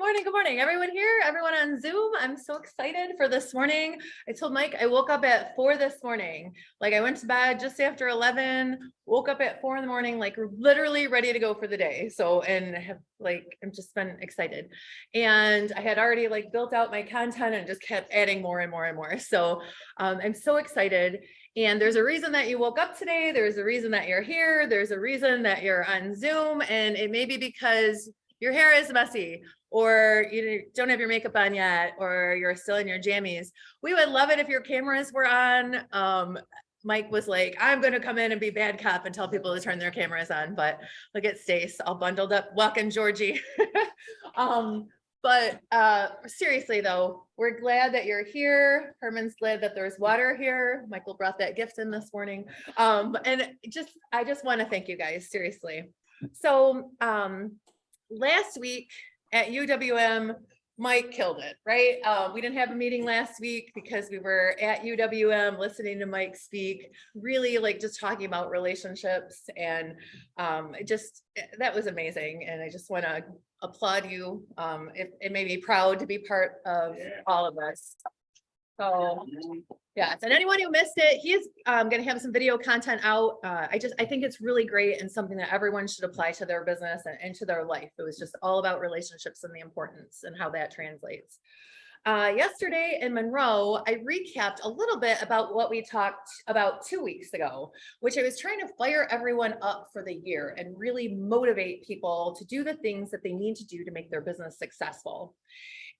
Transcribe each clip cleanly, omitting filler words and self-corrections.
morning. Good morning, everyone here, everyone on Zoom. I'm so excited for this morning. I told Mike I woke up at 4 this morning. Like I went to bed just after 11, woke up at 4 in the morning, like literally ready to go for the day. So, and have I'm just been excited. And I had already like built out my content and just kept adding more and more and more. So I'm so excited. And there's a reason that you woke up today. There's a reason that you're here. There's a reason that you're on Zoom. And it may be because your hair is messy, or you don't have your makeup on yet, or you're still in your jammies. We would love it if your cameras were on. Mike was like, I'm going to come in and be bad cop and tell people to turn their cameras on. But look at Stace, all bundled up, walking Georgie. But seriously though, we're glad that you're here. Herman's glad that there's water here. Michael brought that gift in this morning. And I just want to thank you guys, seriously. So last week at UWM, Mike killed it, right? We didn't have a meeting last week because we were at UWM listening to Mike speak, really like just talking about relationships, and that was amazing. And I just want to applaud you. It made me proud to be part of all of this. So yes, and anyone who missed it, he is going to have some video content out. I think it's really great and something that everyone should apply to their business and to their life. It was just all about relationships and the importance and how that translates. Yesterday in Monroe, I recapped a little bit about what we talked about 2 weeks ago, which I was trying to fire everyone up for the year and really motivate people to do the things that they need to do to make their business successful.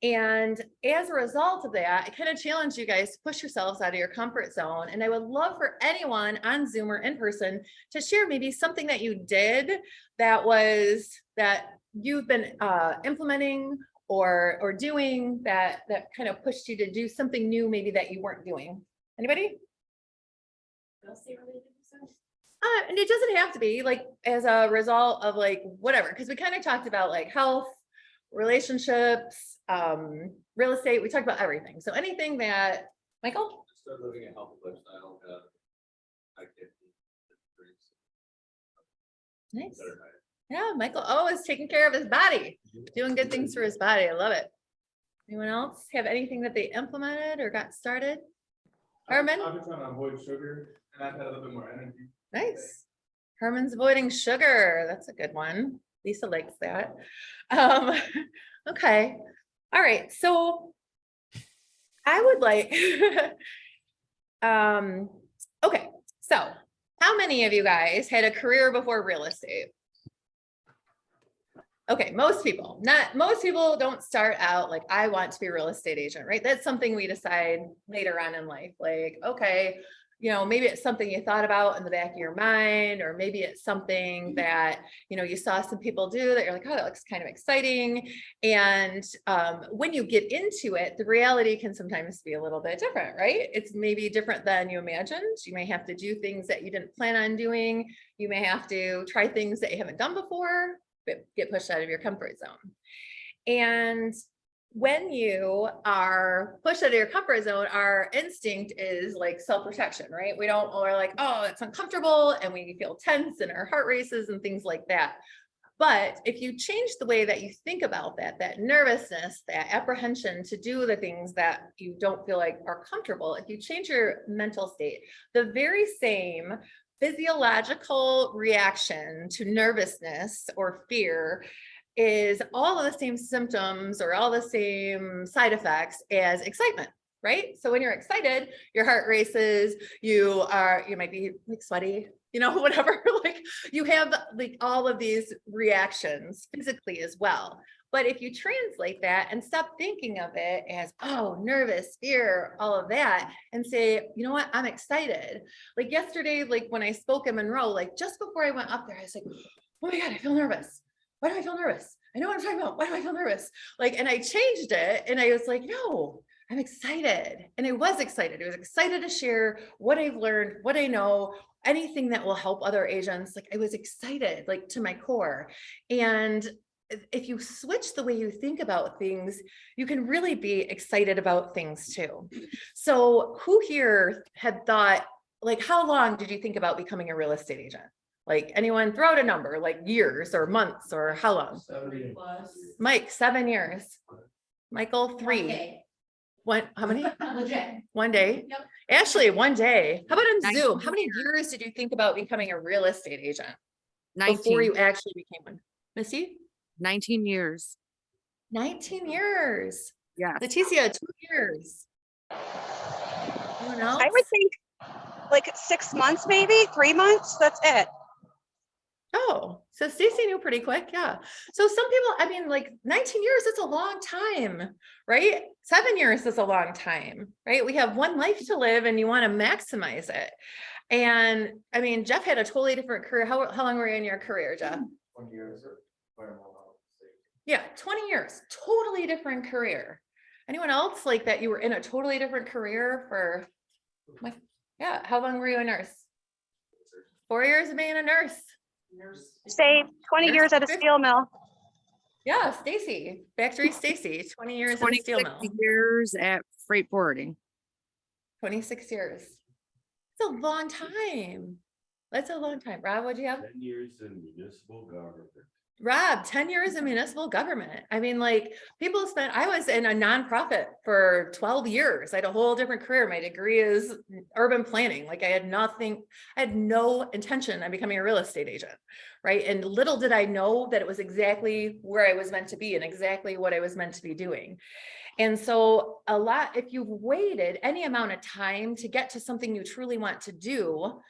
And as a result of that, I kind of challenge you guys to push yourselves out of your comfort zone. And I would love for anyone on Zoom or in person to share maybe something that you did that you've been implementing or doing that kind of pushed you to do something new, maybe that you weren't doing. Anybody? And it doesn't have to be like as a result of like whatever, because we kind of talked about like health, relationships, real estate. We talked about everything. So anything that, Michael? Start living a healthy lifestyle. I can't Nice. Yeah, Michael always taking care of his body, doing good things for his body. I love it. Anyone else have anything that they implemented or got started? Herman? I've been trying to avoid sugar, and I've had a little bit more energy. Nice. Herman's avoiding sugar. That's a good one. Lisa likes that. Okay. All right. So I would like, okay. So how many of you guys had a career before real estate? Okay. Most people don't start out like, I want to be a real estate agent, right? That's something we decide later on in life. Like, okay, maybe it's something you thought about in the back of your mind, or maybe it's something that, you saw some people do that you're like, oh, that looks kind of exciting. And when you get into it, the reality can sometimes be a little bit different, right? It's maybe different than you imagined. You may have to do things that you didn't plan on doing. You may have to try things that you haven't done before, but get pushed out of your comfort zone. And when you are pushed out of your comfort zone, our instinct is like self-protection, right? We're like, oh, it's uncomfortable, and we feel tense and our heart races and things like that. But if you change the way that you think about that nervousness, that apprehension to do the things that you don't feel like are comfortable, if you change your mental state, the very same physiological reaction to nervousness or fear is all of the same symptoms or all the same side effects as excitement, right? So when you're excited, your heart races, you might be like sweaty, whatever, like you have like all of these reactions physically as well. But if you translate that and stop thinking of it as, oh, nervous, fear, all of that, and say, you know what, I'm excited. Like yesterday, like when I spoke in Monroe, like just before I went up there, I was like, oh my God, I feel nervous. Why do I feel nervous? I know what I'm talking about. Why do I feel nervous? Like, and I changed it and I was like, no, I'm excited. And I was excited. I was excited to share what I've learned, what I know, anything that will help other agents. Like I was excited, like to my core. And if you switch the way you think about things, you can really be excited about things too. So who here had thought, like, how long did you think about becoming a real estate agent? Like anyone throw out a number, like years or months or how long? 70. Mike, 7 years. Michael, 3. Okay. How many? Legit. 1 day? Yep. Ashley, 1 day. How about on 19 Zoom? How many years did you think about becoming a real estate agent before 19, you actually became one? Missy? 19 years. 19 years. Yeah. Leticia, 2 years. Anyone else? I would think like 6 months, maybe 3 months. That's it. Oh, so Stacy knew pretty quick. Yeah. So some people, I mean, like 19 years, it's a long time, right? 7 years is a long time, right? We have one life to live and you want to maximize it. And I mean, Jeff had a totally different career. How long were you in your career, Jeff? 20 years or whatever. Yeah, 20 years, totally different career. Anyone else like that you were in a totally different career for, yeah, how long were you a nurse? 4 years of being a nurse. Say 20 years at a steel mill. Yeah, Stacy, Factory Stacy, 20 years at a steel 26 mill. years at freight forwarding. 26 years. It's a long time. That's a long time. Rob, what'd you have? 10 years in municipal government. Rob, 10 years in municipal government. I mean, like people spent, I was in a nonprofit for 12 years. I had a whole different career. My degree is urban planning. Like I had no intention of becoming a real estate agent, right? And little did I know that it was exactly where I was meant to be and exactly what I was meant to be doing. And so if you've waited any amount of time to get to something you truly want to do,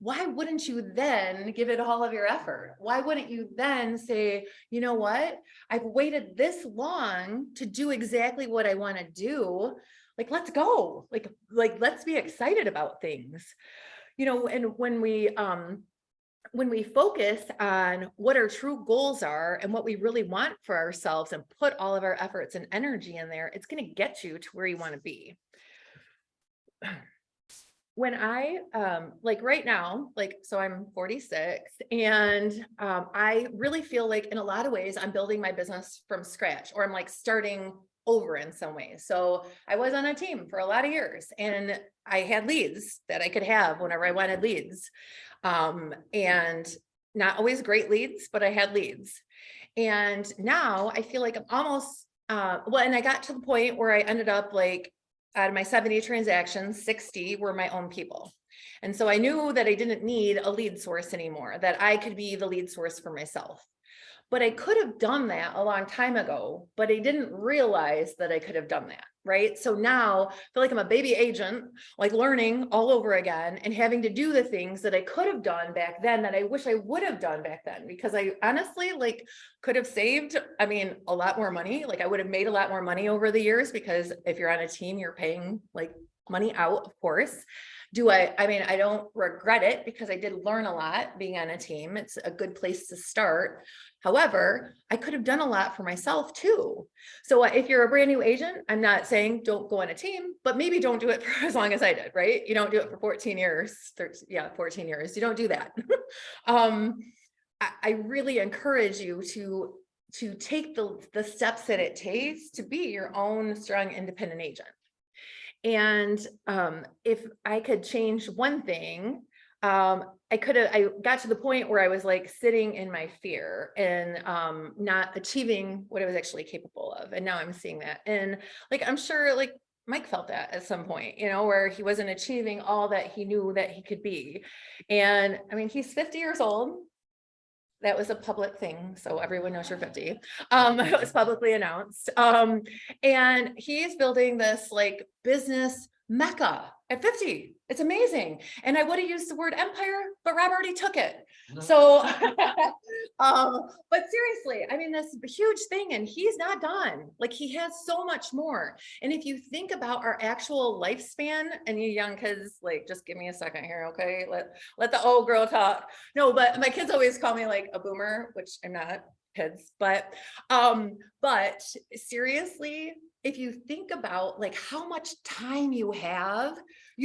why wouldn't you then give it all of your effort? Why wouldn't you then say, you know what? I've waited this long to do exactly what I want to do. Like, let's go. Like, let's be excited about things, you know, and when we focus on what our true goals are and what we really want for ourselves and put all of our efforts and energy in there, it's going to get you to where you want to be. When I, like right now, like, so I'm 46 and I really feel like in a lot of ways, I'm building my business from scratch, or I'm like starting over in some ways. So I was on a team for a lot of years and I had leads that I could have whenever I wanted leads. And not always great leads, but I had leads. And now I feel like I'm almost, and I got to the point where I ended up like, out of my 70 transactions, 60 were my own people. And so I knew that I didn't need a lead source anymore, that I could be the lead source for myself. But I could have done that a long time ago, but I didn't realize that I could have done that, right? So now I feel like I'm a baby agent, like learning all over again and having to do the things that I could have done back then that I wish I would have done back then, because I honestly like could have saved, I mean, a lot more money. Like I would have made a lot more money over the years, because if you're on a team, you're paying like money out, of course. I mean, I don't regret it because I did learn a lot being on a team. It's a good place to start. However, I could have done a lot for myself too. So if you're a brand new agent, I'm not saying don't go on a team, but maybe don't do it for as long as I did, right? You don't do it for 14 years, 14 years. You don't do that. I really encourage you to take the steps that it takes to be your own strong, independent agent. And if I could change one thing, I got to the point where I was like sitting in my fear and not achieving what I was actually capable of. And now I'm seeing that. And like, I'm sure like Mike felt that at some point, you know, where he wasn't achieving all that he knew that he could be. And I mean, he's 50 years old. That was a public thing, so everyone knows you're 50. It was publicly announced. And he's building this like business mecca at 50. It's amazing. And I would have used the word empire, but Rob already took it. So, but seriously, I mean, this huge thing, and he's not done. Like he has so much more. And if you think about our actual lifespan, and you young kids, like, just give me a second here, okay? Let the old girl talk. No, but my kids always call me like a boomer, which I'm not. kids, but seriously, if you think about like how much time you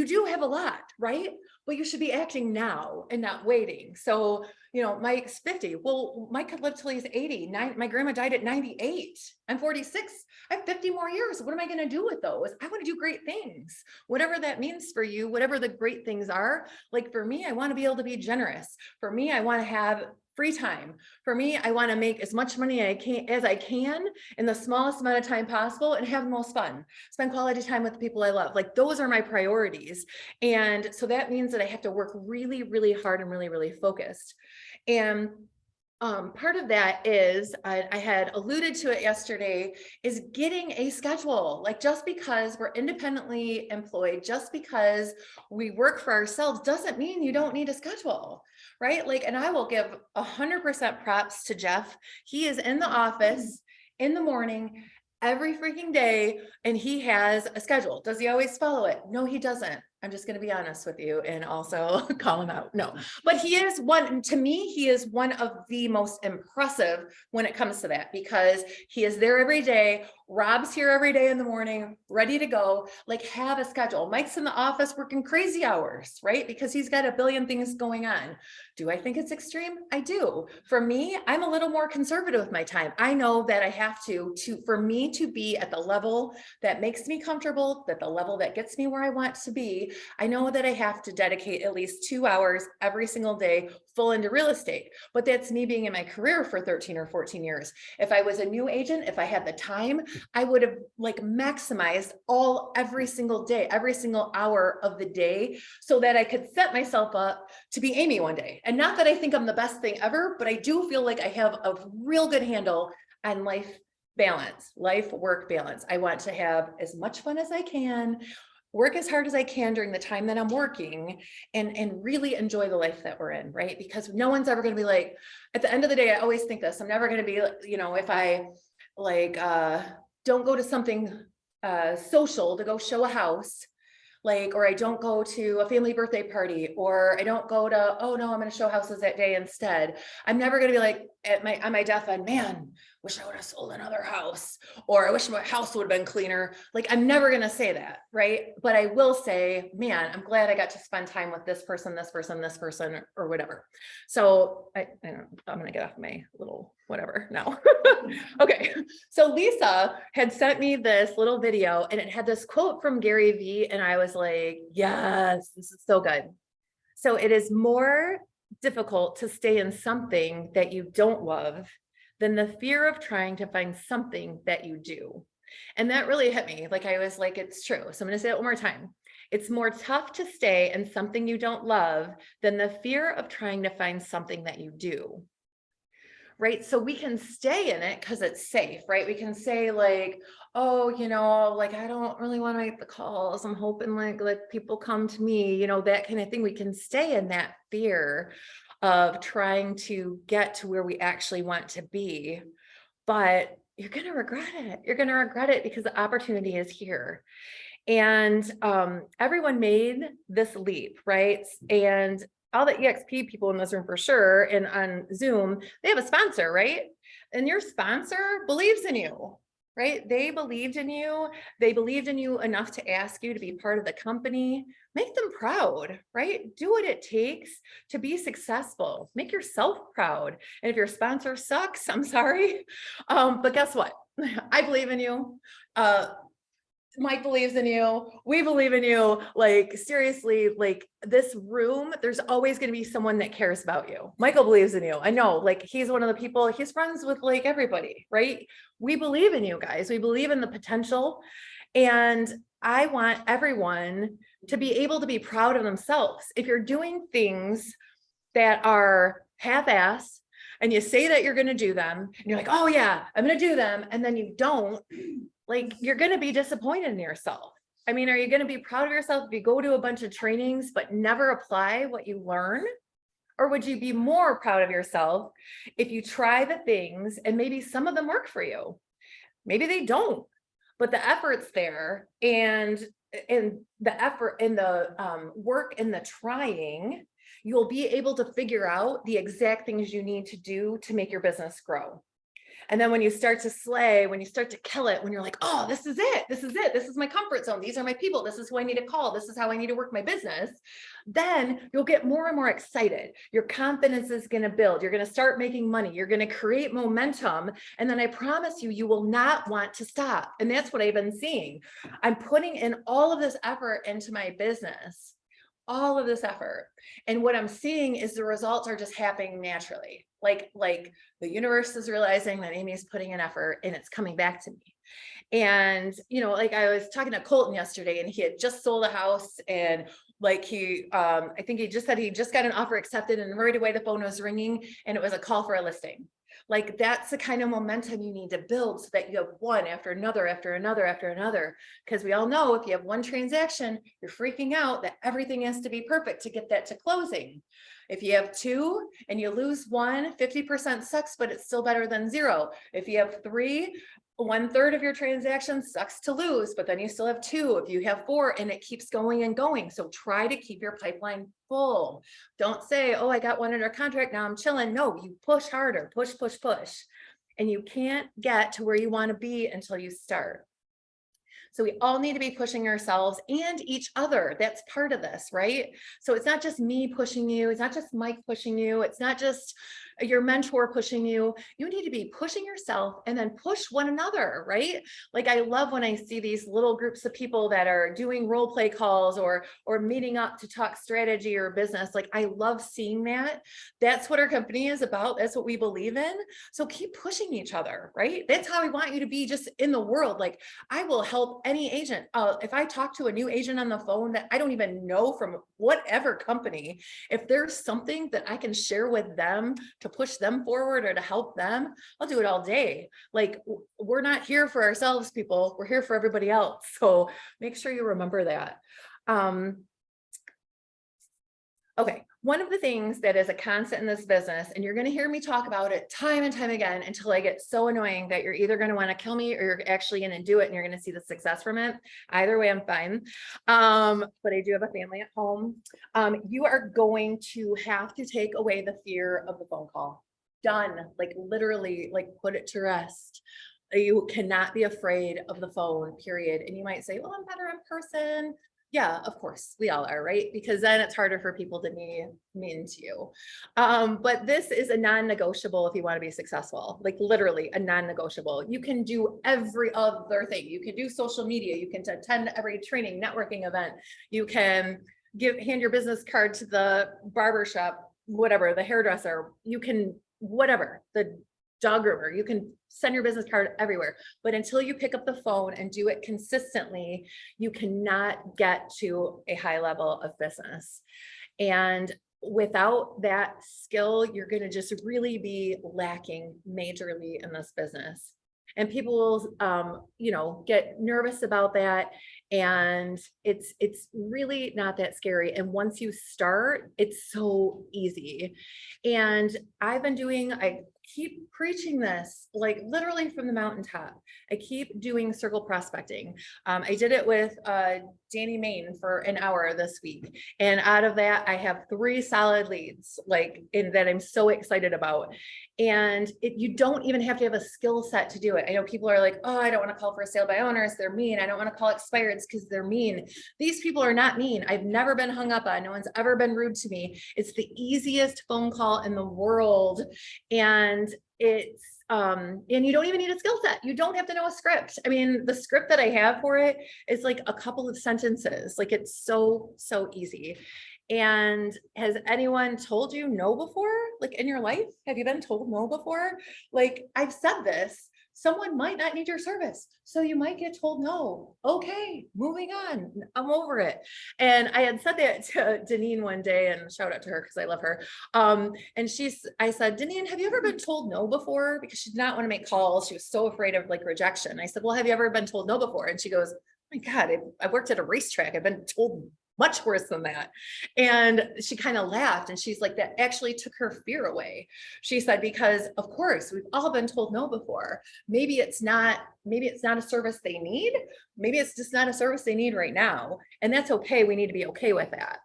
do have a lot, right? But you should be acting now and not waiting. So, Mike's 50. Well, Mike could live till he's 80. My grandma died at 98. I'm 46. I have 50 more years. What am I going to do with those? I want to do great things, whatever that means for you, whatever the great things are. Like for me, I want to be able to be generous. For me, I want to have free time. For me, I want to make as much money as I can in the smallest amount of time possible and have the most fun, spend quality time with the people I love. Like those are my priorities. And so that means that I have to work really, really hard and really, really focused. And part of that is, I had alluded to it yesterday, is getting a schedule. Like just because we're independently employed, just because we work for ourselves doesn't mean you don't need a schedule, right? Like, and I will give 100% props to Jeff. He is in the office in the morning every freaking day, and he has a schedule. Does he always follow it? No, he doesn't. I'm just going to be honest with you and also call him out. No, but he is one, to me, he is one of the most impressive when it comes to that, because he is there every day. Rob's here every day in the morning, ready to go, like have a schedule. Mike's in the office working crazy hours, right? Because he's got a billion things going on. Do I think it's extreme? I do. For me, I'm a little more conservative with my time. I know that I have for me to be at the level that makes me comfortable, that the level that gets me where I want to be, I know that I have to dedicate at least 2 hours every single day full into real estate. But that's me being in my career for 13 or 14 years. If I was a new agent, if I had the time, I would have like maximized every single day, every single hour of the day, so that I could set myself up to be Amy one day. And not that I think I'm the best thing ever, but I do feel like I have a real good handle on life balance, life work balance. I want to have as much fun as I can, work as hard as I can during the time that I'm working, and really enjoy the life that we're in, right? Because no one's ever going to be like, at the end of the day, I always think this, I'm never going to be, if I like, don't go to something social to go show a house, like, or I don't go to a family birthday party, or I don't go to, oh no, I'm going to show houses that day instead. I'm never going to be like on my deathbed, man, wish I would have sold another house, or I wish my house would have been cleaner. Like, I'm never going to say that. Right. But I will say, man, I'm glad I got to spend time with this person, this person, this person, or whatever. So I don't know, I'm going to get off my little whatever now. Okay. So Lisa had sent me this little video, and it had this quote from Gary Vee. And I was like, yes, this is so good. So it is more difficult to stay in something that you don't love than the fear of trying to find something that you do. And that really hit me. Like, I was like, it's true. So I'm going to say it one more time. It's more tough to stay in something you don't love than the fear of trying to find something that you do. Right. So we can stay in it because it's safe, right? We can say like, oh, like, I don't really want to make the calls. I'm hoping like people come to me, that kind of thing. We can stay in that fear of trying to get to where we actually want to be, but you're going to regret it. You're going to regret it because the opportunity is here. And everyone made this leap, right? And all the EXP people in this room for sure, and on Zoom, they have a sponsor, right? And your sponsor believes in you, right? They believed in you. They believed in you enough to ask you to be part of the company. Make them proud, right? Do what it takes to be successful. Make yourself proud. And if your sponsor sucks, I'm sorry. But guess what? I believe in you. Mike believes in you. We believe in you. Like, seriously, like this room, there's always going to be someone that cares about you. Michael believes in you. I know, like, he's one of the people, he's friends with like everybody, right? We believe in you guys. We believe in the potential. And I want everyone to be able to be proud of themselves. If you're doing things that are half-ass and you say that you're going to do them, and you're like, oh yeah, I'm going to do them, and then you don't, like, you're going to be disappointed in yourself. I mean, are you going to be proud of yourself if you go to a bunch of trainings, but never apply what you learn? Or would you be more proud of yourself if you try the things and maybe some of them work for you? Maybe they don't, but the effort's there, and the effort and the work and the trying, you'll be able to figure out the exact things you need to do to make your business grow. And then when you start to slay, when you start to kill it, when you're like, oh, this is it, this is it, this is my comfort zone, these are my people, this is who I need to call, this is how I need to work my business, then you'll get more and more excited. Your confidence is going to build. You're going to start making money. You're going to create momentum. And then I promise you, you will not want to stop. And that's what I've been seeing. I'm putting in all of this effort into my business, all of this effort. And what I'm seeing is the results are just happening naturally. Like the universe is realizing that Amy's putting in effort and it's coming back to me. And, you know, like I was talking to Colton yesterday and he had just sold a house and like I think he just said he just got an offer accepted and right away the phone was ringing and it was a call for a listing. Like that's the kind of momentum you need to build so that you have one after another, after another, after another. Because we all know if you have one transaction, you're freaking out that everything has to be perfect to get that to closing. If you have two and you lose one, 50% sucks, but it's still better than zero. If you have three, 1/3 of your transactions sucks to lose, but then you still have two. If you have four and it keeps going and going. So try to keep your pipeline full. Don't say, oh, I got one under contract. Now I'm chilling. No, you push harder, push. And you can't get to where you want to be until you start. So we all need to be pushing ourselves and each other. That's part of this, right? So it's not just me pushing you. It's not just Mike pushing you. It's not just your mentor pushing you. You need to be pushing yourself and then push one another, right? Like I love when I see these little groups of people that are doing role play calls or meeting up to talk strategy or business. Like I love seeing that. That's what our company is about. That's what we believe in. So keep pushing each other, right? That's how we want you to be just in the world. Like I will help any agent. If I talk to a new agent on the phone that I don't even know from whatever company, if there's something that I can share with them to push them forward or to help them, I'll do it all day. Like we're not here for ourselves, people. We're here for everybody else. So make sure you remember that. Okay, one of the things that is a constant in this business, and you're going to hear me talk about it time and time again until I get so annoying that you're either going to want to kill me or you're actually going to do it and you're going to see the success from it. Either way, I'm fine. But I do have a family at home. You are going to have to take away the fear of the phone call. Done. Like literally, like put it to rest. You cannot be afraid of the phone, period. And you might say, well, I'm better in person. Yeah, of course, we all are, right? Because then it's harder for people to be mean to you. But this is a non-negotiable if you want to be successful, like literally a non-negotiable. You can do every other thing. You can do social media. You can attend every training, networking event. You can hand your business card to the barbershop, whatever, the hairdresser. You can, whatever, the dog groomer, you can send your business card everywhere, but until you pick up the phone and do it consistently, you cannot get to a high level of business. And without that skill, you're going to just really be lacking majorly in this business. And people will, you know, get nervous about that. And it's really not that scary. And once you start, it's so easy. And I keep preaching this, like literally from the mountaintop. I keep doing circle prospecting. I did it with Danny Main for an hour this week. And out of that, I have 3 solid leads, like that I'm so excited about. And you don't even have to have a skill set to do it. I know people are like, oh, I don't want to call for a sale by owners. They're mean. I don't want to call expireds because they're mean. These people are not mean. I've never been hung up on. No one's ever been rude to me. It's the easiest phone call in the world. And it's, and you don't even need a skill set. You don't have to know a script. I mean, the script that I have for it is like a couple of sentences. Like it's so easy. And has anyone told you no before? Like in your life, have you been told no before? Like I've said this, someone might not need your service. So you might get told no. Okay, moving on. I'm over it. And I had said that to Deneen one day, and shout out to her because I love her. And I said, Deneen, have you ever been told no before? Because she did not want to make calls. She was so afraid of like rejection. I said, well, have you ever been told no before? And she goes, oh my God, I worked at a racetrack. I've been told much worse than that. And she kind of laughed and she's like, that actually took her fear away. She said, because of course we've all been told no before. Maybe it's not a service they need. Maybe it's just not a service they need right now. And that's okay. We need to be okay with that.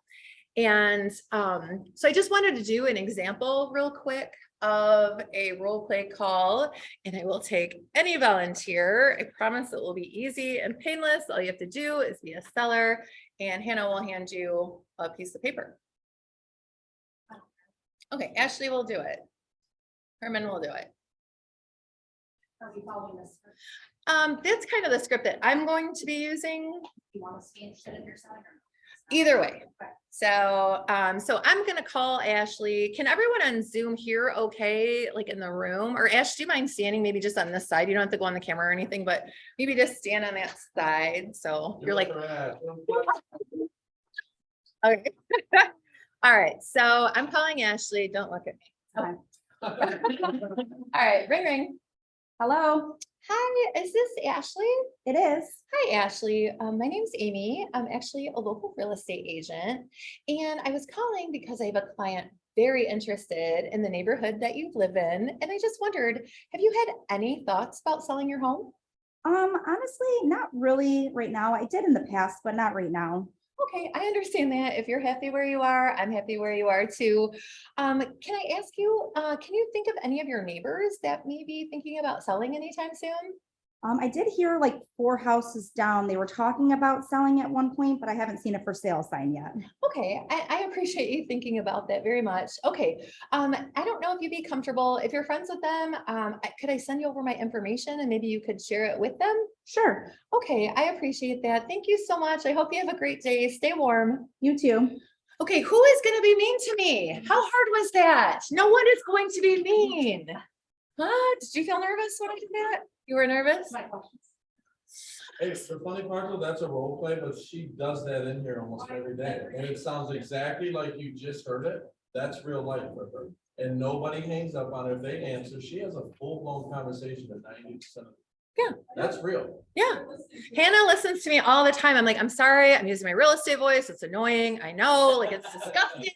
And so I just wanted to do an example real quick of a role play call, and I will take any volunteer. I promise it will be easy and painless. All you have to do is be a seller, and Hannah will hand you a piece of paper. Okay, Ashley will do it. Herman will do it. Are we following this? That's kind of the script that I'm going to be using. You want us to be interested in your selling or? Either way. Okay. So, so I'm gonna call Ashley. Can everyone on Zoom hear okay, like in the room? Or Ash, do you mind standing maybe just on this side? You don't have to go on the camera or anything, but maybe just stand on that side. So you're like, okay. All right, so I'm calling Ashley. Don't look at me. All right, ring ring. Hello, Hi, is this Ashley? it is. Hi, Ashley. My name's Amy. I'm actually a local real estate agent, and I was calling because I have a client very interested in the neighborhood that you live in, and I just wondered, have you had any thoughts about selling your home? Honestly, not really right now. I did in the past, but not right now. Okay, I understand that. If you're happy where you are, I'm happy where you are too. Can I ask you, can you think of any of your neighbors that may be thinking about selling anytime soon? I did hear like 4 houses down. They were talking about selling at one point, but I haven't seen a for sale sign yet. Okay, I appreciate you thinking about that very much. Okay, I don't know if you'd be comfortable, if you're friends with them, could I send you over my information and maybe you could share it with them? Sure, Okay, I appreciate that. Thank you so much. I hope you have a great day. Stay warm. you too. Okay, who is gonna be mean to me? How hard was that? No one is going to be mean. Huh? Did you feel nervous when I did that? You were nervous? My questions. Hey, the funny part though, that's a role play, but she does that in here almost every day, and it sounds exactly like you just heard it. That's real life for her, and nobody hangs up on her if they answer. She has a full-blown conversation at 90%. Yeah. That's real. Yeah. Hannah listens to me all the time. I'm like, I'm sorry, I'm using my real estate voice. It's annoying. I know, like it's disgusting.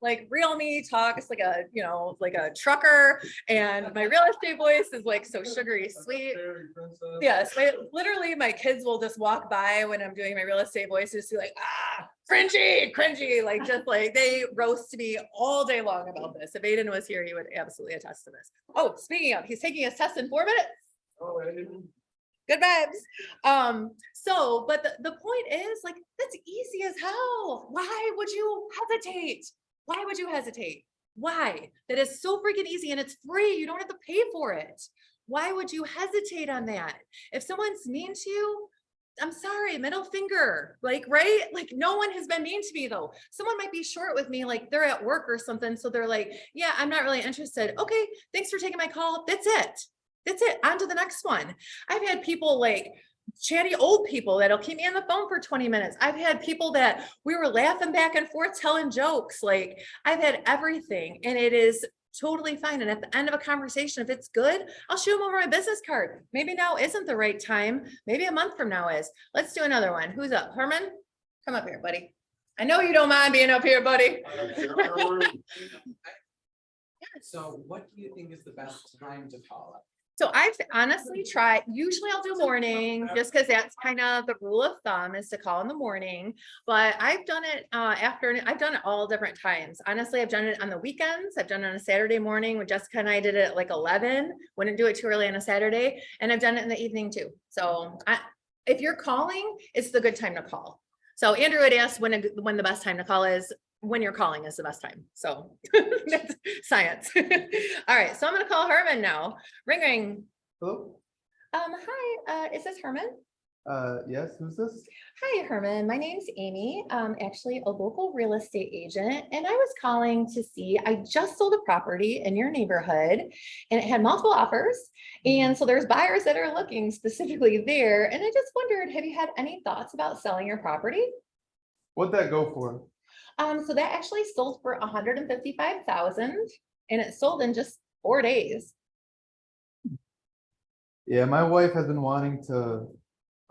Like real me talks like a, you know, like a trucker, and my real estate voice is like so sugary sweet. Fairy princess. Yes, literally my kids will just walk by when I'm doing my real estate voice, just be like, cringy, like just like they roast me all day long about this. If Aiden was here, he would absolutely attest to this. Oh, speaking of, he's taking his test in 4 minutes. Oh, hey. Good vibes. So, but the point is like, that's easy as hell. Why would you hesitate? Why would you hesitate? Why? That is so freaking easy and it's free. You don't have to pay for it. Why would you hesitate on that? If someone's mean to you, I'm sorry, middle finger, like, right? Like no one has been mean to me though. Someone might be short with me, like they're at work or something. So they're like, yeah, I'm not really interested. Okay, thanks for taking my call. That's it. That's it. On to the next one. I've had people like chatty old people that'll keep me on the phone for 20 minutes. I've had people that we were laughing back and forth, telling jokes. Like I've had everything and it is totally fine. And at the end of a conversation, if it's good, I'll shoot them over my business card. Maybe now isn't the right time. Maybe a month from now is. Let's do another one. Who's up? Herman? Come up here, buddy. I know you don't mind being up here, buddy. So what do you think is the best time to call up? So I've honestly tried, usually I'll do morning just because that's kind of the rule of thumb is to call in the morning, but I've done it afternoon. I've done it all different times. Honestly, I've done it on the weekends. I've done it on a Saturday morning with Jessica and I did it at like 11, wouldn't do it too early on a Saturday. And I've done it in the evening too. So if you're calling, it's the good time to call. So Andrew had asked when the best time to call is. When you're calling is the best time. So that's science. All right. So I'm going to call Herman now. Ring, ring. Hello? Hi, is this Herman? Yes, who's this? Hi, Herman. My name's Amy. I'm actually a local real estate agent, and I was calling to see, I just sold a property in your neighborhood and it had multiple offers. And so there's buyers that are looking specifically there. And I just wondered, have you had any thoughts about selling your property? What'd that go for? So that actually sold for 155,000 and it sold in just 4 days. Yeah, my wife has been wanting to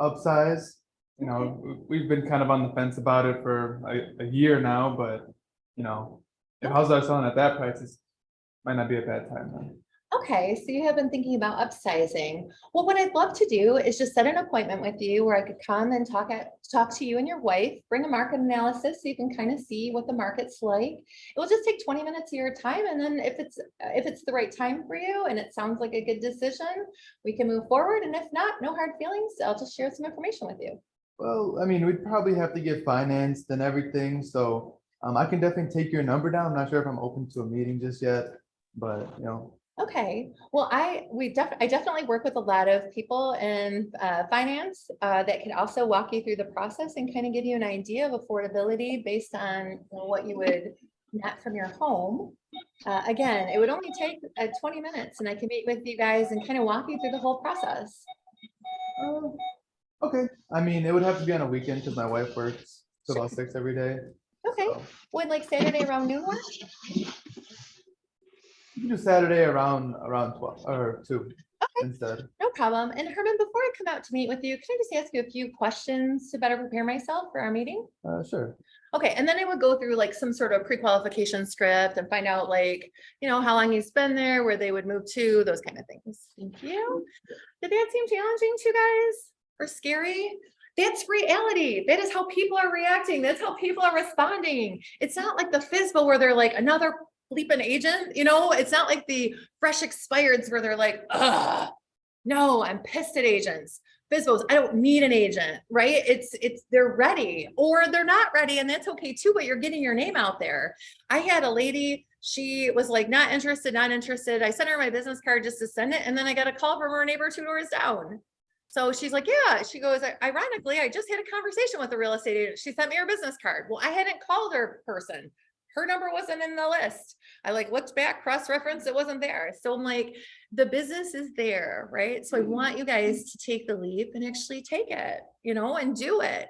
upsize. You know, we've been kind of on the fence about it for a year now, but you know, if houses are selling at that price, it might not be a bad time then. Okay, so you have been thinking about upsizing. Well, what I'd love to do is just set an appointment with you where I could come and talk to you and your wife, bring a market analysis so you can kind of see what the market's like. It will just take 20 minutes of your time. And then if it's the right time for you and it sounds like a good decision, we can move forward. And if not, no hard feelings. I'll just share some information with you. Well, I mean, we'd probably have to get financed and everything, so I can definitely take your number down. I'm not sure if I'm open to a meeting just yet, but Okay, well, I definitely work with a lot of people in finance that can also walk you through the process and kind of give you an idea of affordability based on what you would net from your home. Again, it would only take 20 minutes and I can meet with you guys and kind of walk you through the whole process. okay. I mean, it would have to be on a weekend because my wife works till about 6 every day. Okay, So would like Saturday around noon work? you can do Saturday around 12 or 2 Okay. instead. No problem. And Herman, before I come out to meet with you, can I just ask you a few questions to better prepare myself for our meeting? Sure. Okay, and then I would go through like some sort of pre-qualification script and find out like, how long he's been there, where they would move to, those kind of things. Thank you. Did that seem challenging to you guys or scary? That's reality. That is how people are reacting. That's how people are responding. It's not like the FISBO where they're like another bleeping agent, it's not like the fresh expireds where they're like, ugh, no, I'm pissed at agents. FISBOs, I don't need an agent, right? They're ready or they're not ready. And that's okay too, but you're getting your name out there. I had a lady, she was like, not interested. I sent her my business card just to send it. And then I got a call from her neighbor 2 doors down. So she's like, yeah, she goes, ironically, I just had a conversation with a real estate agent. She sent me her business card. Well, I hadn't called her person. Her number wasn't in the list. I looked back, cross-referenced, it wasn't there. So I'm like, the business is there, right? So I want you guys to take the leap and actually take it, and do it.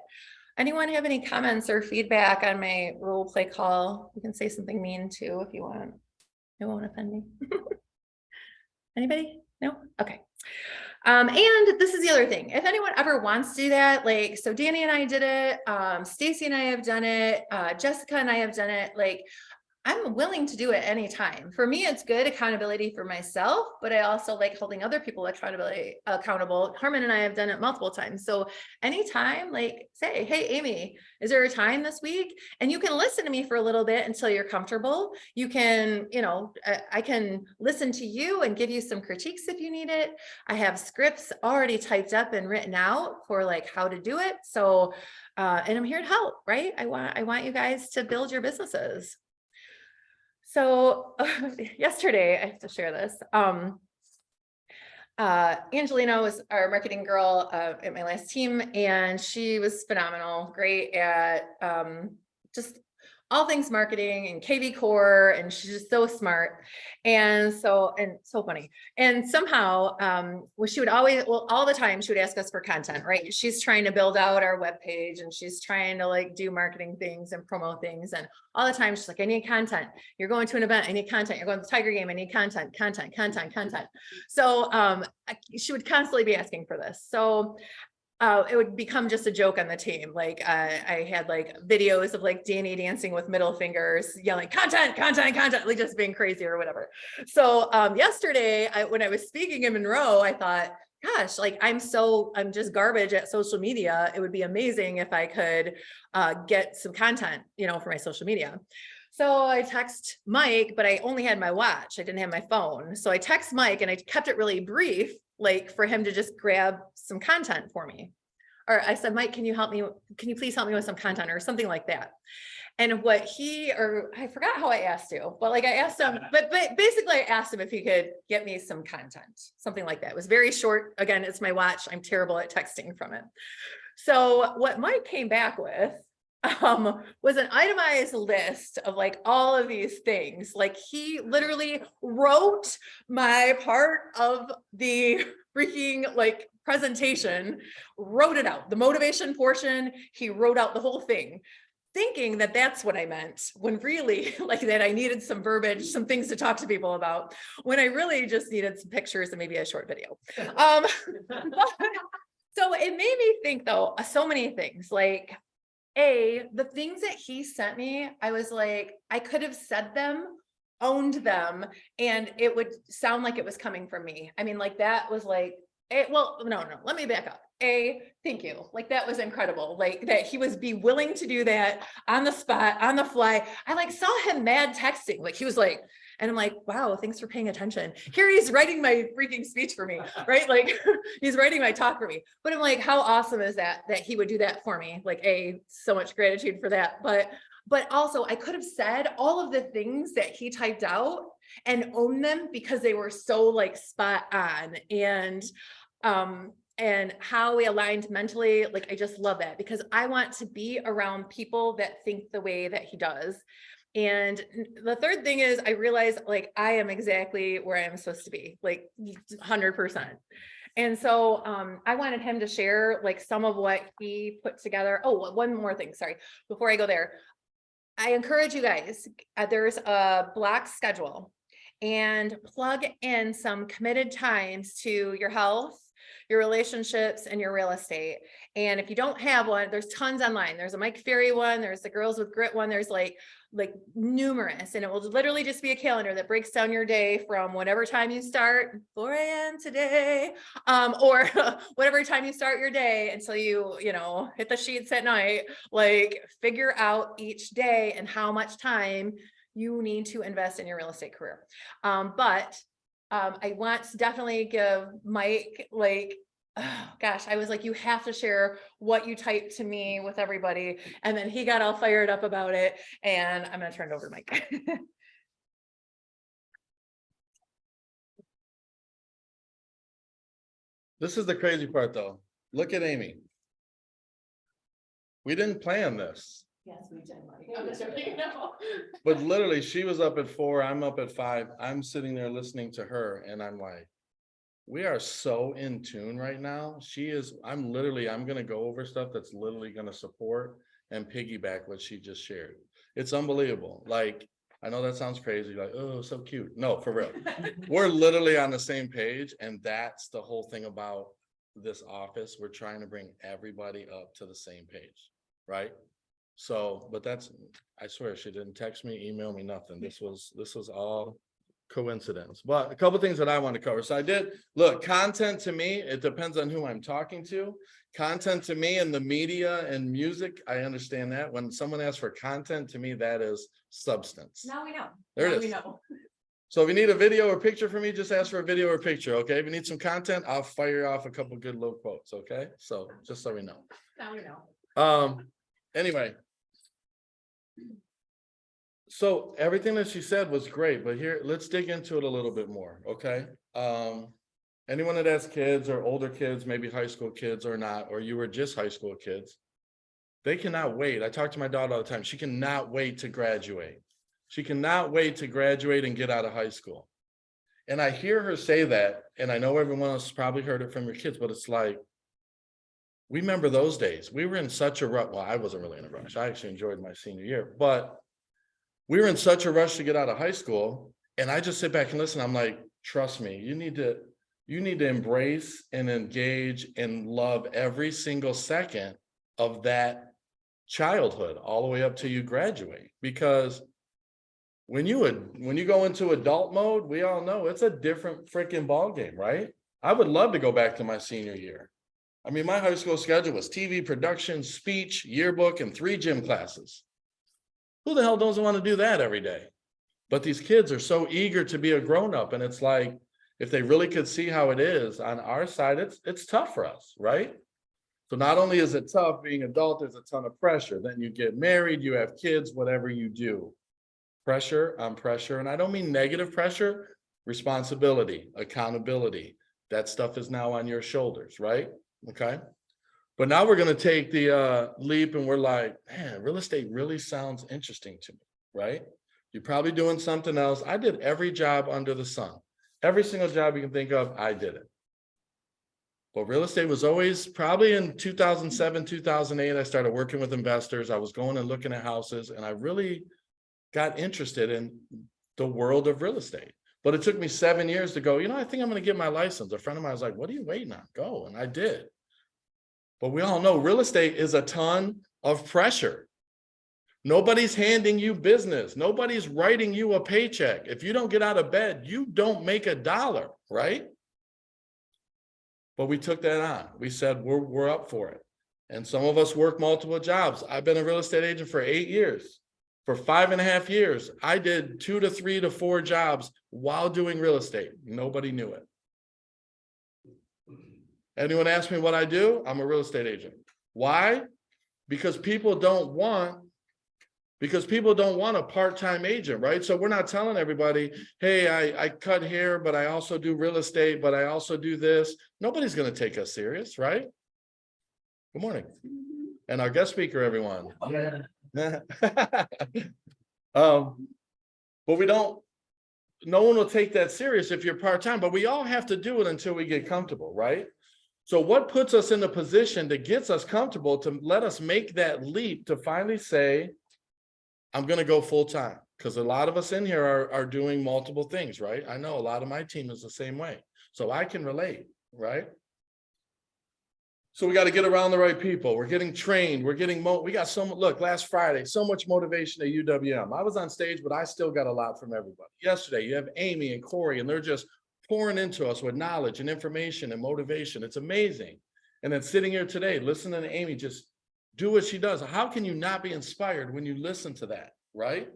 Anyone have any comments or feedback on my role play call? You can say something mean too, if you want. It won't offend me. Anybody? No? Okay. And this is the other thing. If anyone ever wants to do that, so Danny and I did it, Stacy and I have done it, Jessica and I have done it, I'm willing to do it anytime. For me, it's good accountability for myself, but I also like holding other people accountable. Harmon and I have done it multiple times. So anytime, say, hey, Amy, is there a time this week? And you can listen to me for a little bit until you're comfortable. You can, I can listen to you and give you some critiques if you need it. I have scripts already typed up and written out for how to do it. So, and I'm here to help, right? I want you guys to build your businesses. So yesterday, I have to share this. Angelina was our marketing girl at my last team, and she was phenomenal, great at just all things marketing and KV core, and she's just so smart and so funny. And somehow, she would all the time she would ask us for content, right? She's trying to build out our webpage and she's trying to do marketing things and promote things. And all the time she's like, I need content. You're going to an event, I need content. You're going to the Tiger game, I need content. So she would constantly be asking for this. So it would become just a joke on the team. I had videos of Danny dancing with middle fingers, yelling content, just being crazy or whatever. So yesterday, when I was speaking in Monroe, I thought, gosh, I'm just garbage at social media. It would be amazing if I could get some content, for my social media. So I text Mike, but I only had my watch. I didn't have my phone. So I text Mike and I kept it really brief, for him to just grab some content for me. Or I said, Mike, can you please help me with some content or something like that? And I forgot how I asked you, but I asked him, but basically I asked him if he could get me some content, something like that. It was very short. Again, it's my watch. I'm terrible at texting from it. So what Mike came back with was an itemized list of all of these things. He literally wrote my part of the freaking presentation, wrote it out, the motivation portion. He wrote out the whole thing, thinking that that's what I meant, when really that I needed some verbiage, some things to talk to people about, when I really just needed some pictures and maybe a short video. So it made me think though, so many things, the things that he sent me, I was I could have said them owned them, and it would sound like it was coming from me. I mean, like that was like, well, no, let me back up. Thank you. Like that was incredible. Like that he was willing to do that on the spot, on the fly. I like saw him mad texting. Like he was like, and I'm like, wow, thanks for paying attention. Here he's writing my freaking speech for me, right? Like he's writing my talk for me. But I'm like, how awesome is that he would do that for me? Like so much gratitude for that. But also I could have said all of the things that he typed out and owned them because they were so like spot on, and how we aligned mentally. Like, I just love that because I want to be around people that think the way that he does. And the third thing is I realized like I am exactly where I am supposed to be, like 100%. And so I wanted him to share like some of what he put together. Oh, one more thing, sorry, before I go there. I encourage you guys, there's a block schedule, and plug in some committed times to your health, your relationships, and your real estate. And if you don't have one, there's tons online. There's a Mike Ferry one, there's the Girls with Grit one, there's like numerous, and it will literally just be a calendar that breaks down your day from whatever time you start, 4 a.m. today, or whatever time you start your day until you hit the sheets at night. Like figure out each day and how much time you need to invest in your real estate career. But I want to definitely give Mike, like, oh gosh, I was like, you have to share what you typed to me with everybody. And then he got all fired up about it. And I'm going to turn it over to Mike. This is the crazy part though. Look at Amy. We didn't plan this, Yes, we did, Mike. I'm just joking. No. but literally she was up at 4, I'm up at 5. I'm sitting there listening to her and I'm like, we are so in tune right now. I'm going to go over stuff that's literally going to support and piggyback what she just shared. It's unbelievable. Like, I know that sounds crazy, like, oh, so cute. No, for real. We're literally on the same page. And that's the whole thing about this office. We're trying to bring everybody up to the same page, right? So, but I swear she didn't text me, email me, nothing. This was all coincidence. But a couple things that I want to cover. So look, content to me, it depends on who I'm talking to. Content to me in the media and music, I understand that. When someone asks for content, to me, that is substance. Now we know. There it is. We know. So if you need a video or picture from me, just ask for a video or picture, okay? If you need some content, I'll fire off a couple good little quotes, okay? So just so we know. Now we know. Anyway. So everything that she said was great, but here, let's dig into it a little bit more, okay? Anyone that has kids or older kids, maybe high school kids or not, or you were just high school kids, they cannot wait. I talk to my daughter all the time. She cannot wait to graduate. She cannot wait to graduate and get out of high school. And I hear her say that, and I know everyone else probably heard it from your kids, but it's like, we remember those days. We were in such a rush. Well, I wasn't really in a rush. I actually enjoyed my senior year, but we were in such a rush to get out of high school. And I just sit back and listen. I'm like, trust me, you need to embrace and engage and love every single second of that childhood all the way up till you graduate. Because when you go into adult mode, we all know it's a different freaking ball game, right? I would love to go back to my senior year. I mean, my high school schedule was TV production, speech, yearbook, and 3 gym classes. Who the hell doesn't want to do that every day? But these kids are so eager to be a grown-up, and it's like, if they really could see how it is on our side, it's tough for us, right? So not only is it tough being adult, there's a ton of pressure. Then you get married, you have kids, whatever you do. Pressure on pressure, and I don't mean negative pressure, responsibility, accountability. That stuff is now on your shoulders, right? Okay. But now we're going to take the leap, and we're like, man, real estate really sounds interesting to me, right? You're probably doing something else. I did every job under the sun. Every single job you can think of, I did it. But real estate was always probably in 2007, 2008, I started working with investors. I was going and looking at houses, and I really got interested in the world of real estate. But it took me 7 years to go, I think I'm going to get my license. A friend of mine was like, what are you waiting on? Go. And I did. But we all know real estate is a ton of pressure. Nobody's handing you business. Nobody's writing you a paycheck. If you don't get out of bed, you don't make a dollar, right? But we took that on. We said, we're up for it. And some of us work multiple jobs. I've been a real estate agent for 8 years. For 5.5 years, I did 2 to 3 to 4 jobs while doing real estate. Nobody knew it. Anyone ask me what I do? I'm a real estate agent. Why? Because people don't want a part-time agent, right? So we're not telling everybody, hey, I cut hair, but I also do real estate, but I also do this. Nobody's going to take us serious, right? Good morning. And our guest speaker, everyone. But no one will take that serious if you're part-time, but we all have to do it until we get comfortable, right? So what puts us in the position that gets us comfortable to let us make that leap to finally say, I'm going to go full-time? Because a lot of us in here are doing multiple things, right? I know a lot of my team is the same way. So I can relate, right? So we got to get around the right people. We're getting trained. We got look, last Friday, so much motivation at UWM. I was on stage, but I still got a lot from everybody. Yesterday, you have Amy and Corey, and they're just pouring into us with knowledge and information and motivation. It's amazing. And then sitting here today, listening to Amy just do what she does. How can you not be inspired when you listen to that, right?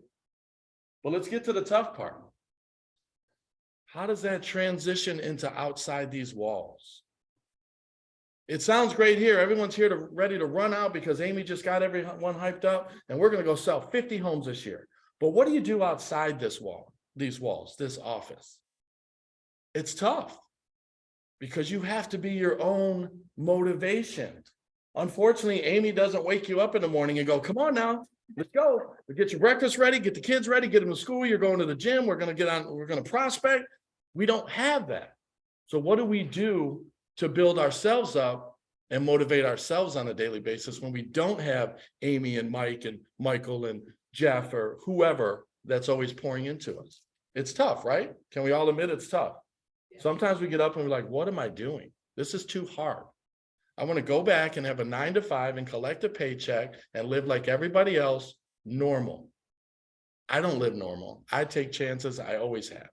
But let's get to the tough part. How does that transition into outside these walls? It sounds great here. Everyone's here ready to run out because Amy just got everyone hyped up and we're going to go sell 50 homes this year. But what do you do outside these walls, this office? It's tough because you have to be your own motivation. Unfortunately, Amy doesn't wake you up in the morning and go, come on now, let's go. Get your breakfast ready, get the kids ready, get them to school. You're going to the gym. We're going to prospect. We don't have that. So what do we do to build ourselves up and motivate ourselves on a daily basis when we don't have Amy and Mike and Michael and Jeff or whoever that's always pouring into us? It's tough, right? Can we all admit it's tough? Sometimes we get up and we're like, what am I doing? This is too hard. I want to go back and have a 9 to 5 and collect a paycheck and live like everybody else, normal. I don't live normal. I take chances. I always have.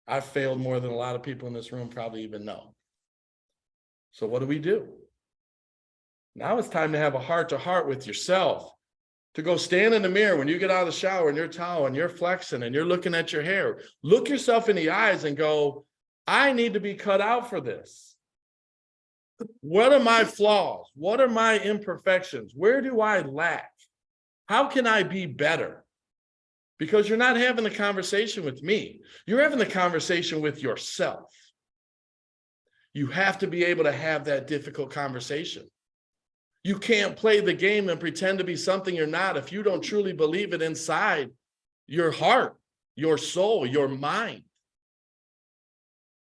I've failed more than a lot of people in this room probably even know. So what do? Now it's time to have a heart-to-heart with yourself, to go stand in the mirror when you get out of the shower and you're towel and you're flexing and you're looking at your hair. Look yourself in the eyes and go, I need to be cut out for this. What are my flaws? What are my imperfections? Where do I lack? How can I be better? Because you're not having the conversation with me. You're having the conversation with yourself. You have to be able to have that difficult conversation. You can't play the game and pretend to be something you're not if you don't truly believe it inside your heart, your soul, your mind.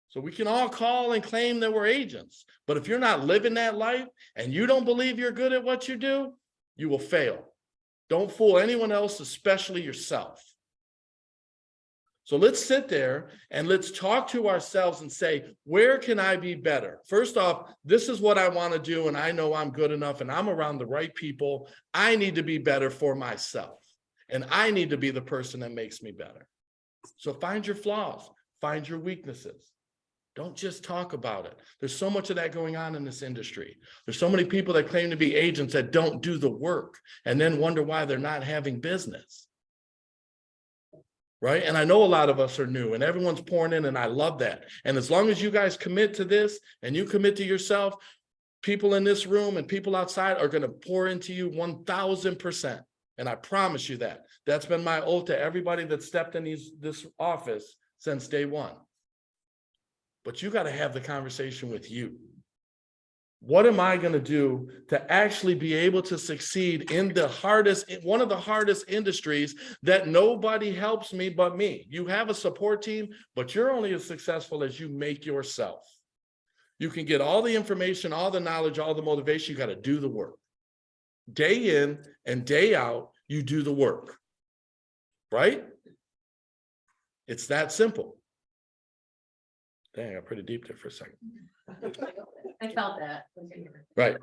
So we can all call and claim that we're agents, but if you're not living that life and you don't believe you're good at what you do, you will fail. Don't fool anyone else, especially yourself. So let's sit there and let's talk to ourselves and say, where can I be better? First off, this is what I want to do, and I know I'm good enough and I'm around the right people. I need to be better for myself, and I need to be the person that makes me better. So find your flaws, find your weaknesses. Don't just talk about it. There's so much of that going on in this industry. There's so many people that claim to be agents that don't do the work and then wonder why they're not having business. Right? And I know a lot of us are new and everyone's pouring in, and I love that. And as long as you guys commit to this and you commit to yourself, people in this room and people outside are going to pour into you 1000%. And I promise you that. That's been my oath to everybody that stepped in this office since day one. But you got to have the conversation with you. What am I going to do to actually be able to succeed in one of the hardest industries that nobody helps me but me? You have a support team, but you're only as successful as you make yourself. You can get all the information, all the knowledge, all the motivation. You got to do the work. Day in and day out, you do the work, right? It's that simple. Dang, I got pretty deep there for a second. I felt that. Right.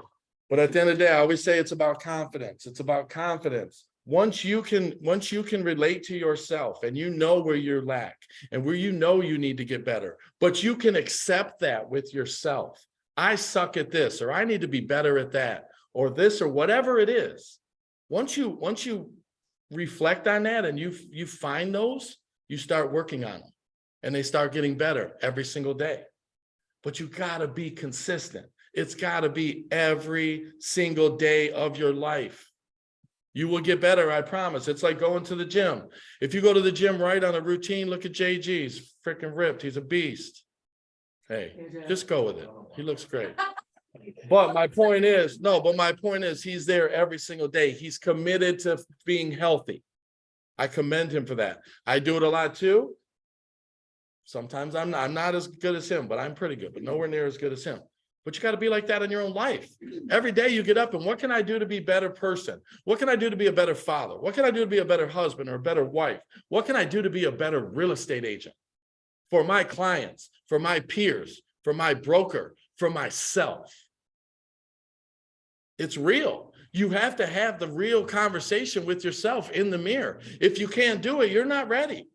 But at the end of the day, I always say it's about confidence. It's about confidence. Once you can relate to yourself and you know where you're lack and where you know you need to get better, but you can accept that with yourself. I suck at this, or I need to be better at that, or this, or whatever it is. Once you reflect on that and you find those, you start working on them and they start getting better every single day. But you gotta be consistent. It's gotta be every single day of your life. You will get better, I promise. It's like going to the gym. If you go to the gym right on a routine, look at JG, he's freaking ripped. He's a beast. Hey, just go with it. He looks great. But my point is, he's there every single day. He's committed to being healthy. I commend him for that. I do it a lot too. Sometimes I'm not as good as him, but I'm pretty good, but nowhere near as good as him. But you got to be like that in your own life. Every day you get up and what can I do to be a better person? What can I do to be a better father? What can I do to be a better husband or a better wife? What can I do to be a better real estate agent? For my clients, for my peers, for my broker, for myself. It's real. You have to have the real conversation with yourself in the mirror. If you can't do it, you're not ready.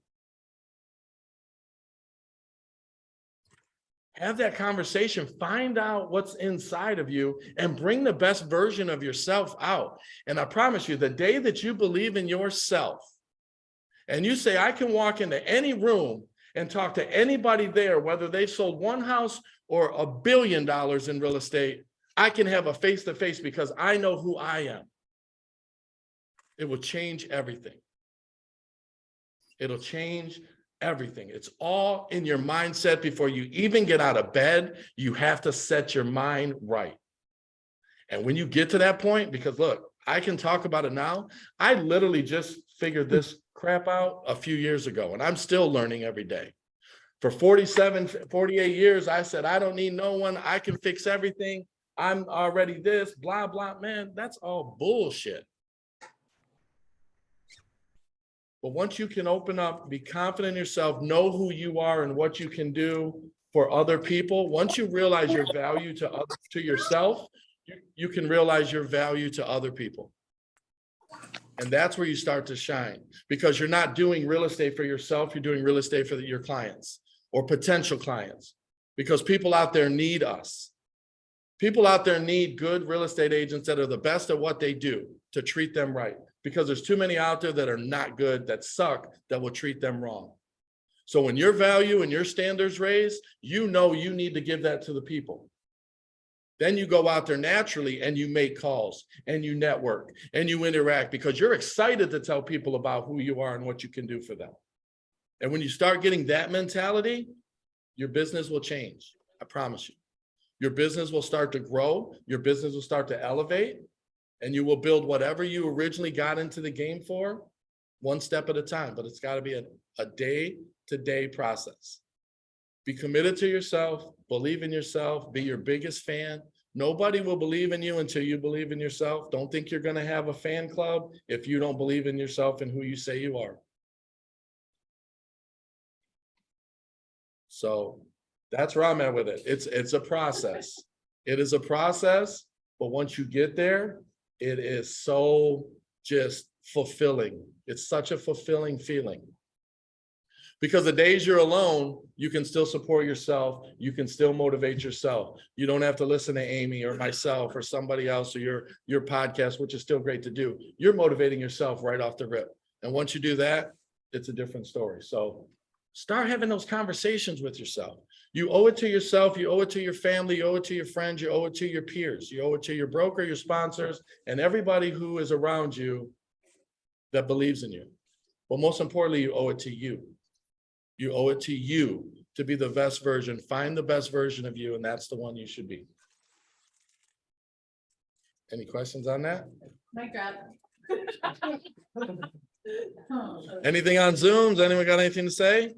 Have that conversation, find out what's inside of you and bring the best version of yourself out. And I promise you, the day that you believe in yourself and you say, I can walk into any room and talk to anybody there, whether they sold one house or $1 billion in real estate, I can have a face-to-face because I know who I am. It will change everything. It'll change everything. It's all in your mindset. Before you even get out of bed, you have to set your mind right. And when you get to that point, because look, I can talk about it now. I literally just figured this crap out a few years ago, and I'm still learning every day. For 48 years, I said, I don't need no one. I can fix everything. I'm already this, blah, blah. Man, that's all bullshit. But once you can open up, be confident in yourself, know who you are and what you can do for other people. Once you realize your value to yourself, you can realize your value to other people. And that's where you start to shine, because you're not doing real estate for yourself. You're doing real estate for your clients or potential clients, because people out there need us. People out there need good real estate agents that are the best at what they do to treat them right, because there's too many out there that are not good, that suck, that will treat them wrong. So when your value and your standards raise, you know you need to give that to the people. Then you go out there naturally and you make calls and you network and you interact because you're excited to tell people about who you are and what you can do for them. And when you start getting that mentality, your business will change. I promise you. Your business will start to grow. Your business will start to elevate, and you will build whatever you originally got into the game for, one step at a time. But it's got to be a day-to-day process. Be committed to yourself, believe in yourself, be your biggest fan. Nobody will believe in you until you believe in yourself. Don't think you're going to have a fan club if you don't believe in yourself and who you say you are. So that's where I'm at with it. It's a process. It is a process, but once you get there, it is so just fulfilling. It's such a fulfilling feeling. Because the days you're alone, you can still support yourself. You can still motivate yourself. You don't have to listen to Amy or myself or somebody else or your podcast, which is still great to do. You're motivating yourself right off the rip. And once you do that, it's a different story. So start having those conversations with yourself. You owe it to yourself. You owe it to your family. You owe it to your friends. You owe it to your peers. You owe it to your broker, your sponsors, and everybody who is around you that believes in you. But most importantly, you owe it to you. You owe it to you to be the best version. Find the best version of you, and that's the one you should be. Any questions on that? Mic drop. Anything on Zooms? Anyone got anything to say?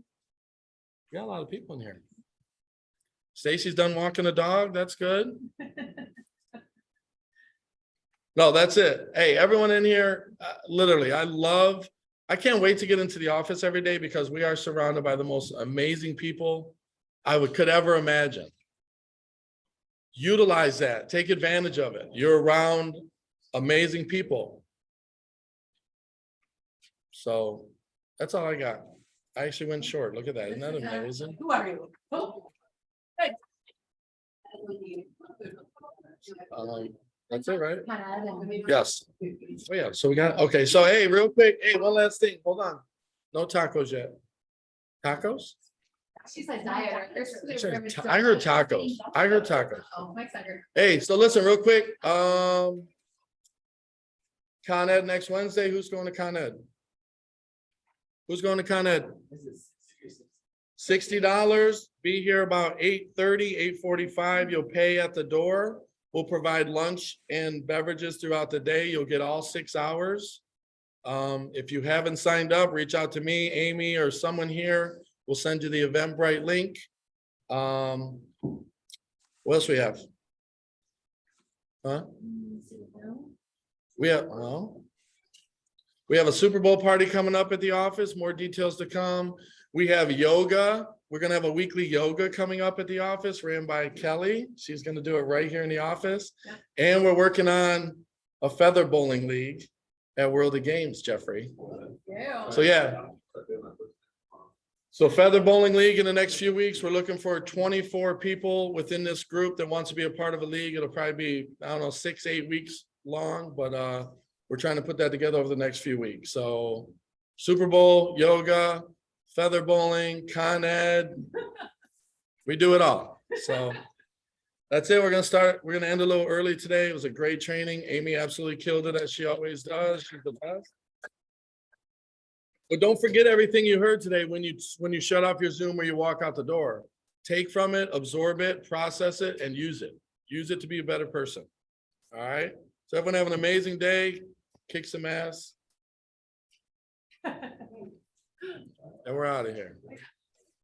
We got a lot of people in here. Stacy's done walking the dog. That's good. No, that's it. Hey, everyone in here, literally, I can't wait to get into the office every day because we are surrounded by the most amazing people could ever imagine. Utilize that. Take advantage of it. You're around amazing people. So that's all I got. I actually went short. Look at that. Isn't that amazing? Who are you? That's it, right? Yes. Oh, yeah. So we got, okay. So, hey, real quick. Hey, one last thing. Hold on. No tacos yet. Tacos? She said diet. I heard tacos. I heard tacos. Oh, Mike's not here. Hey, so listen real quick. Con Ed next Wednesday. Who's going to Con Ed? Who's going to Con Ed? $60. Be here about 8:30, 8:45. You'll pay at the door. We'll provide lunch and beverages throughout the day. You'll get all 6 hours. If you haven't signed up, reach out to me, Amy, or someone here. We'll send you the Eventbrite link. What else we have? Huh? We have, well, we have a Super Bowl party coming up at the office. More details to come. We have yoga. We're gonna have a weekly yoga coming up at the office, ran by Kelly. She's gonna do it right here in the office. Yeah. And we're working on a feather bowling league at World of Games, Jeffrey. So yeah. So feather bowling league in the next few weeks, we're looking for 24 people within this group that wants to be a part of a league. It'll probably be, I don't know, 6-8 weeks long, but we're trying to put that together over the next few weeks. So Super Bowl, yoga, feather bowling, Con Ed, we do it all. So that's it. We're gonna end a little early today. It was a great training. Amy absolutely killed it, as she always does. She's the best. But don't forget everything you heard today when you shut off your Zoom or you walk out the door. Take from it, absorb it, process it, and use it. Use it to be a better person. All right? So everyone have an amazing day. Kick some ass. And we're out of here.